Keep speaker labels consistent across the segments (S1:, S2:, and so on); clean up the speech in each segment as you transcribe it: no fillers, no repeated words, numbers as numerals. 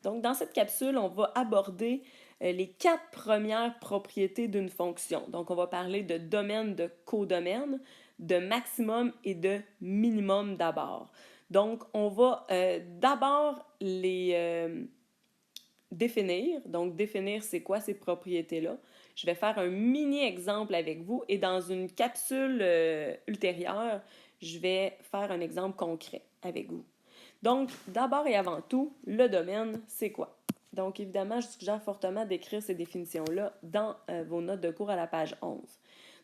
S1: Donc, dans cette capsule, on va aborder les 4 premières propriétés d'une fonction. Donc, on va parler de domaine, de codomaine, de maximum et de minimum d'abord. Donc, on va d'abord les définir. Donc, définir c'est quoi ces propriétés-là. Je vais faire un mini exemple avec vous et dans une capsule ultérieure, je vais faire un exemple concret avec vous. Donc, d'abord et avant tout, le domaine, c'est quoi? Donc, évidemment, je suggère fortement d'écrire ces définitions-là dans vos notes de cours à la page 11.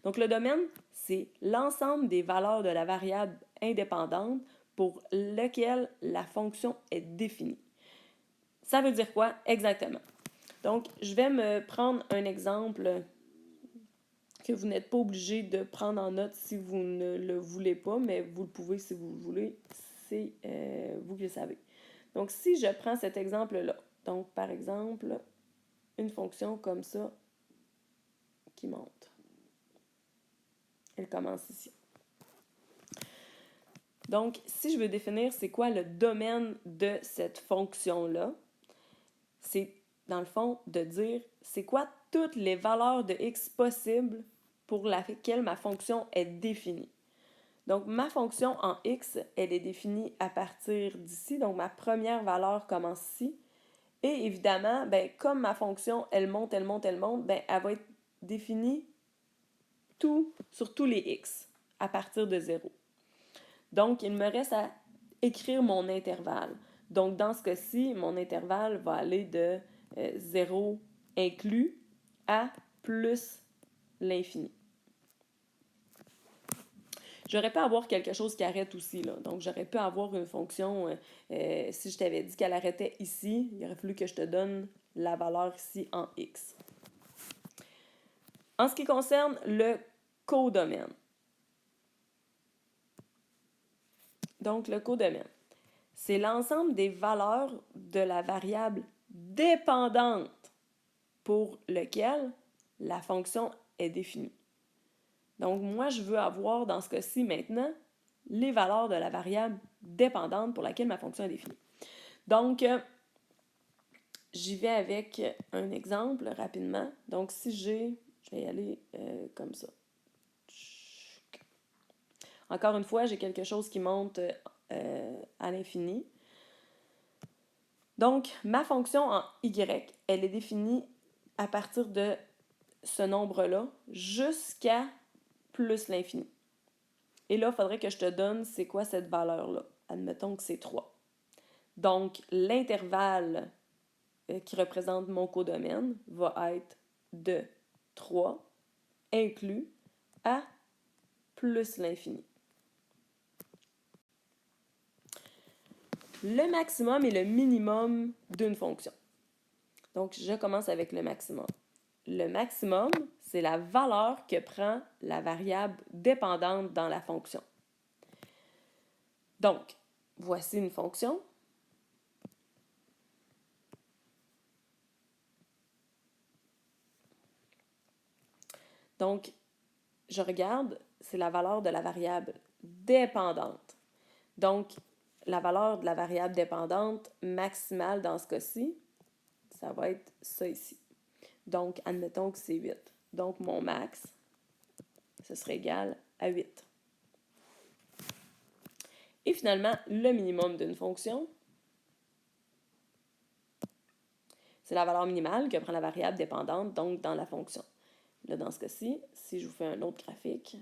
S1: Donc, le domaine, c'est l'ensemble des valeurs de la variable indépendante pour lequel la fonction est définie. Ça veut dire quoi exactement? Donc, je vais me prendre un exemple que vous n'êtes pas obligé de prendre en note si vous ne le voulez pas, mais vous le pouvez si vous le voulez. C'est vous qui le savez. Donc, si je prends cet exemple-là, donc par exemple, une fonction comme ça qui monte. Elle commence ici. Donc, si je veux définir c'est quoi le domaine de cette fonction-là, c'est dans le fond de dire c'est quoi toutes les valeurs de x possibles pour laquelle ma fonction est définie. Donc, ma fonction en x, elle est définie à partir d'ici. Donc, ma première valeur commence ici. Et évidemment, ben, comme ma fonction, elle monte, ben, elle va être définie sur tous les x à partir de 0. Donc, il me reste à écrire mon intervalle. Donc, dans ce cas-ci, mon intervalle va aller de 0 inclus à plus l'infini. J'aurais pu avoir quelque chose qui arrête aussi, là. Donc, j'aurais pu avoir une fonction, si je t'avais dit qu'elle arrêtait ici, il aurait fallu que je te donne la valeur ici en x. En ce qui concerne le codomaine. Donc, le codomaine, c'est l'ensemble des valeurs de la variable dépendante pour lequel la fonction est définie. Donc, moi, je veux avoir, dans ce cas-ci, maintenant, les valeurs de la variable dépendante pour laquelle ma fonction est définie. Donc, j'y vais avec un exemple rapidement. Donc, si je vais y aller comme ça. Encore une fois, j'ai quelque chose qui monte à l'infini. Donc, ma fonction en y, elle est définie à partir de ce nombre-là jusqu'à plus l'infini. Et là, il faudrait que je te donne c'est quoi cette valeur-là. Admettons que c'est 3. Donc, l'intervalle qui représente mon codomaine va être de 3 inclus à plus l'infini. Le maximum et le minimum d'une fonction. Donc, je commence avec le maximum. Le maximum, c'est la valeur que prend la variable dépendante dans la fonction. Donc, voici une fonction. Donc, je regarde, c'est la valeur de la variable dépendante. Donc, la valeur de la variable dépendante maximale dans ce cas-ci, ça va être ça ici. Donc, admettons que c'est 8. Donc, mon max, ce serait égal à 8. Et finalement, le minimum d'une fonction, c'est la valeur minimale que prend la variable dépendante, donc dans la fonction. Là, dans ce cas-ci, si je vous fais un autre graphique,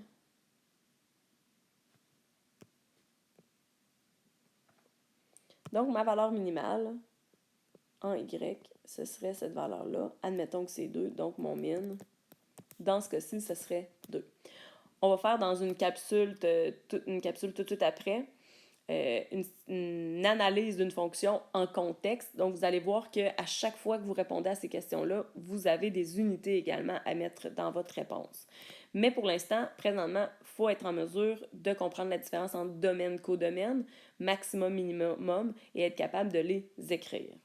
S1: donc ma valeur minimale en y, ce serait cette valeur-là. Admettons que c'est 2, donc mon min, dans ce cas-ci, ce serait 2. On va faire dans une capsule tout de suite après une analyse d'une fonction en contexte. Donc, vous allez voir qu'à chaque fois que vous répondez à ces questions-là, vous avez des unités également à mettre dans votre réponse. Mais pour l'instant, présentement, il faut être en mesure de comprendre la différence entre domaine, codomaine, maximum, minimum et être capable de les écrire.